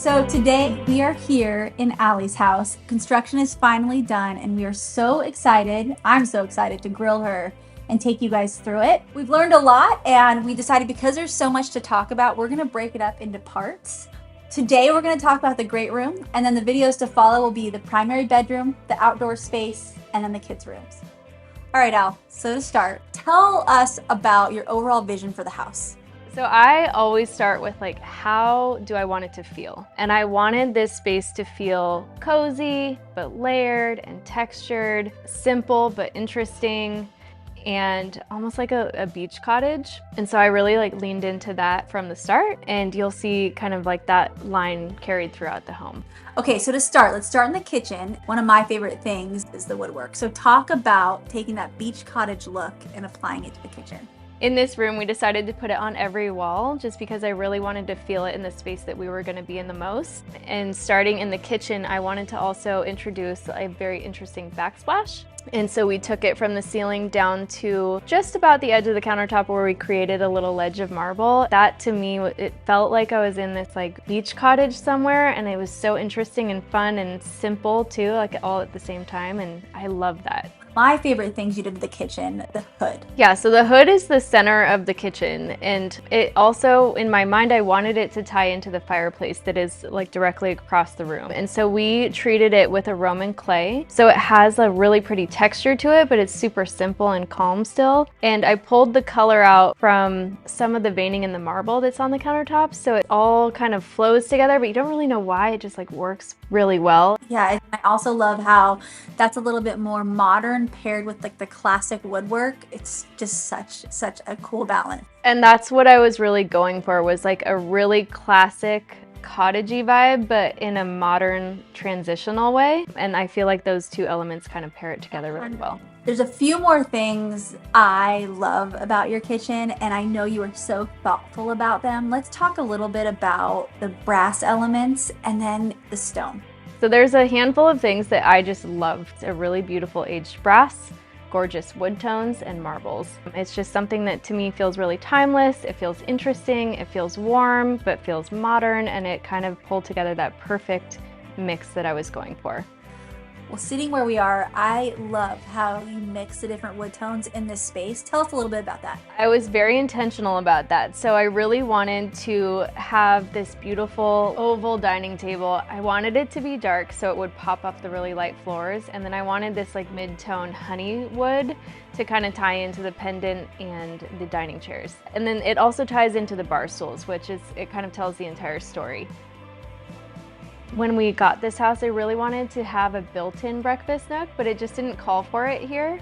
So today we are here in Aly's house. Construction is finally done and we are so excited. I'm so excited to grill her and take you guys through it. We've learned a lot and we decided because there's so much to talk about, we're gonna break it up into parts. Today we're gonna talk about the great room, and then the videos to follow will be the primary bedroom, the outdoor space, and then the kids' rooms. All right, Al, so to start, tell us about your overall vision for the house. So I always start with like, how do I want it to feel? And I wanted this space to feel cozy, but layered and textured, simple, but interesting, and almost like a beach cottage. And so I really leaned into that from the start, and you'll see kind of like that line carried throughout the home. Okay, so to start, let's start in the kitchen. One of my favorite things is the woodwork. So talk about taking that beach cottage look and applying it to the kitchen. In this room, we decided to put it on every wall just because I really wanted to feel it in the space that we were going to be in the most. And starting in the kitchen, I wanted to also introduce a very interesting backsplash. And so we took it from the ceiling down to just about the edge of the countertop where we created a little ledge of marble. That to me, it felt like I was in this beach cottage somewhere, and it was so interesting and fun and simple too, all at the same time, and I love that. My favorite things you did in the kitchen, the hood. Yeah, so the hood is the center of the kitchen, and it also, in my mind, I wanted it to tie into the fireplace that is directly across the room. And so we treated it with a Roman clay. So it has a really pretty texture to it, but it's super simple and calm still. And I pulled the color out from some of the veining in the marble that's on the countertop. So it all kind of flows together, but you don't really know why. It just works really well. Yeah, I also love how that's a little bit more modern paired with the classic woodwork. It's just such a cool balance. And that's what I was really going for, was a really classic cottagey vibe, but in a modern transitional way. And I feel like those two elements kind of pair it together really well. There's a few more things I love about your kitchen, and I know you are so thoughtful about them. Let's talk a little bit about the brass elements and then the stone. So there's a handful of things that I just love. A really beautiful aged brass, gorgeous wood tones, and marbles. It's just something that to me feels really timeless. It feels interesting, it feels warm, but feels modern, and it kind of pulled together that perfect mix that I was going for. Well, sitting where we are, I love how you mix the different wood tones in this space. Tell us a little bit about that. I was very intentional about that. So I really wanted to have this beautiful oval dining table. I wanted it to be dark so it would pop up the really light floors. And then I wanted this mid-tone honey wood to kind of tie into the pendant and the dining chairs. And then it also ties into the bar stools, which it kind of tells the entire story. When we got this house, I really wanted to have a built-in breakfast nook, but it just didn't call for it here.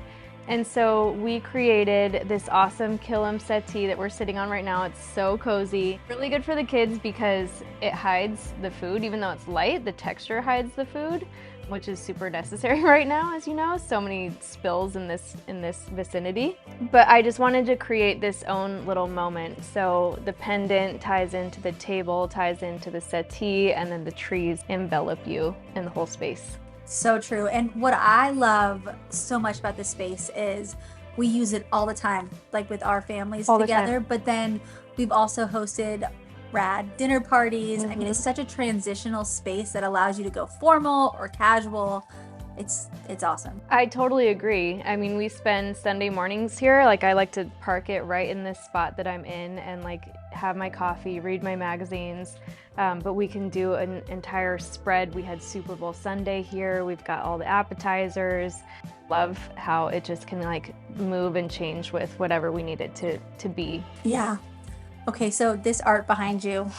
And so we created this awesome Killam settee that we're sitting on right now. It's so cozy. Really good for the kids because it hides the food. Even though it's light, the texture hides the food, which is super necessary right now, as you know. So many spills in this vicinity. But I just wanted to create this own little moment. So the pendant ties into the table, ties into the settee, and then the trees envelop you in the whole space. So true. And what I love so much about this space is we use it all the time, with our families together. But then we've also hosted rad dinner parties. I mean, it's such a transitional space that allows you to go formal or casual. It's awesome. I totally agree. I mean, we spend Sunday mornings here. I like to park it right in this spot that I'm in and have my coffee, read my magazines. But we can do an entire spread. We had Super Bowl Sunday here. We've got all the appetizers. Love how it just can move and change with whatever we need it to be. Yeah. Okay, so this art behind you,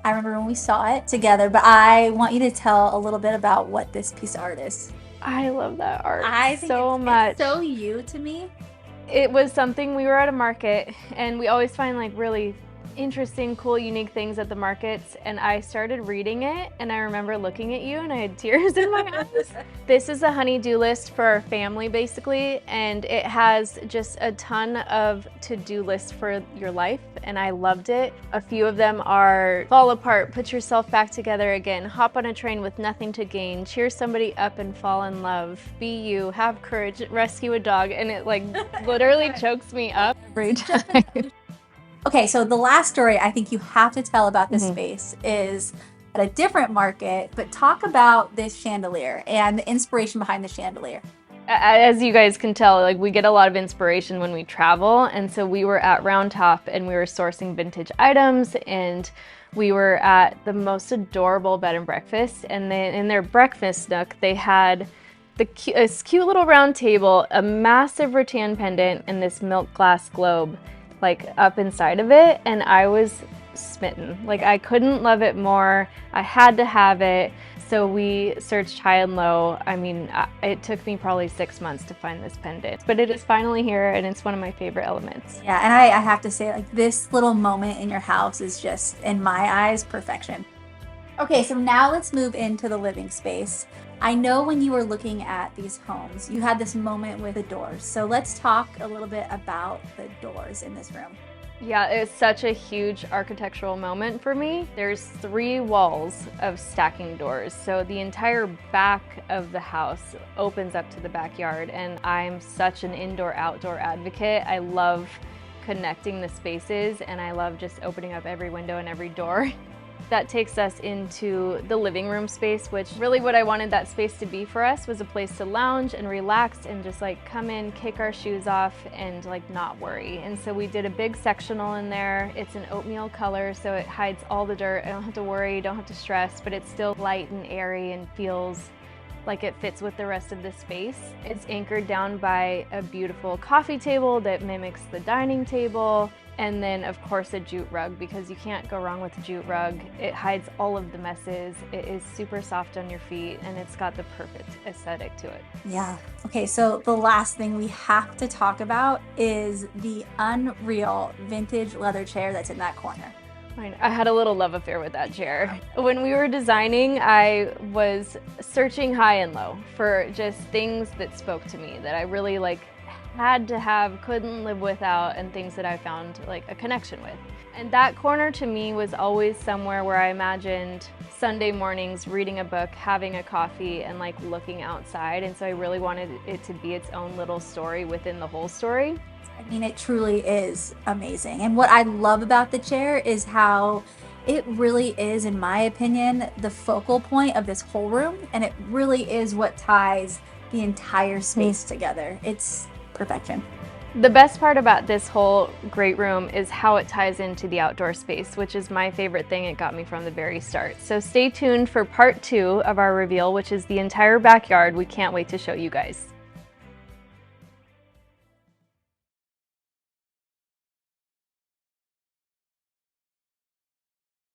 I remember when we saw it together, but I want you to tell a little bit about what this piece of art is. I love that art so much. It's so you to me. It was something, we were at a market, and we always find really interesting, cool, unique things at the markets, and I started reading it, and I remember looking at you and I had tears in my eyes. This is a honey-do list for our family, basically, and it has just a ton of to-do lists for your life, and I loved it. A few of them are fall apart, put yourself back together again, hop on a train with nothing to gain, cheer somebody up and fall in love, be you, have courage, rescue a dog, and it literally chokes me up every time. Okay, so the last story I think you have to tell about this space is at a different market, but talk about this chandelier and the inspiration behind the chandelier. As you guys can tell, like we get a lot of inspiration when we travel, and so we were at Round Top and we were sourcing vintage items, and we were at the most adorable bed and breakfast, and then in their breakfast nook they had this cute little round table, a massive rattan pendant, and this milk glass globe like up inside of it, and I was smitten. Like I couldn't love it more. I had to have it. So we searched high and low. I mean, it took me probably 6 months to find this pendant, but it is finally here and it's one of my favorite elements. Yeah, and I have to say, like, this little moment in your house is just, in my eyes, perfection. Okay, so now let's move into the living space. I know when you were looking at these homes, you had this moment with the doors. So let's talk a little bit about the doors in this room. Yeah, it's such a huge architectural moment for me. There's 3 walls of stacking doors, so the entire back of the house opens up to the backyard, and I'm such an indoor-outdoor advocate. I love connecting the spaces, and I love just opening up every window and every door. That takes us into the living room space, which really what I wanted that space to be for us was a place to lounge and relax and just like come in, kick our shoes off and like not worry. And so we did a big sectional in there. It's an oatmeal color, so it hides all the dirt. I don't have to worry, don't have to stress, but it's still light and airy and feels like it fits with the rest of the space. It's anchored down by a beautiful coffee table that mimics the dining table. And then of course a jute rug, because you can't go wrong with a jute rug. It hides all of the messes. It is super soft on your feet and it's got the perfect aesthetic to it. Yeah. Okay, so the last thing we have to talk about is the unreal vintage leather chair that's in that corner. I had a little love affair with that chair. When we were designing, I was searching high and low for just things that spoke to me, that I really had to have, couldn't live without, and things that I found like a connection with. And that corner to me was always somewhere where I imagined Sunday mornings reading a book, having a coffee, and like looking outside. And so I really wanted it to be its own little story within the whole story. I mean, it truly is amazing. And what I love about the chair is how it really is, in my opinion, the focal point of this whole room. And it really is what ties the entire space together. It's perfection. The best part about this whole great room is how it ties into the outdoor space, which is my favorite thing. It got me from the very start. So stay tuned for part 2 of our reveal, which is the entire backyard. We can't wait to show you guys.